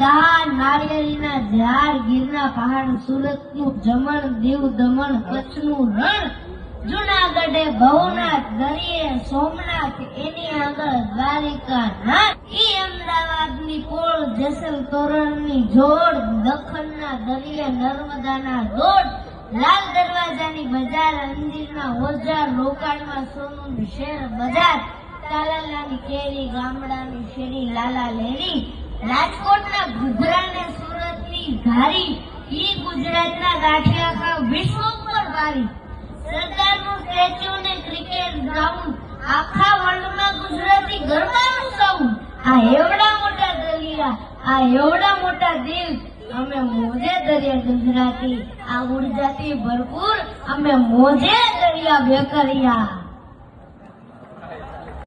દહાડ, નાળિયેરીના ઝાડ, ગીરના પહાડ, સુરતનું જમણ, દીવ દમણ, કચ્છનું રણ, જુનાગઢે ભવનાથ, દરિયે સોમનાથ, એની આગળ દ્વારિકા નાથ, ઈ અમદાવાદની પોળ, જેસલ તોરણની જોડ, દખણના દરિયે નર્મદાના દોડ, લાલ દરવાજાની બજાર, અંજીરના ઓજાર, રોકાણમાં સોનું શેર બજાર, તાલાલાની કેરી, ગામડાની શેરી, લાલા લેરી, રાજકોટના ઘૂઘરા ને સુરતની ઘારી, ઈ ગુજરાતના ગાંઠિયા ખાવ વિશ્વ ઉપર ભારી, સરદારનું સ્ટેચ્યુ ને ક્રિકેટ ગ્રાઉન્ડ, આખા વર્લ્ડમાં ગુજરાતી ગરબાનું સાઉન્ડ, આ એવડા મોટા દરિયા, આ એવડા મોટા દિલ, અમે મોજે દરિયા ગુજરાતી, આ ઉર્જાથી ભરપૂર અમે મોજે દરિયા વેકરિયા।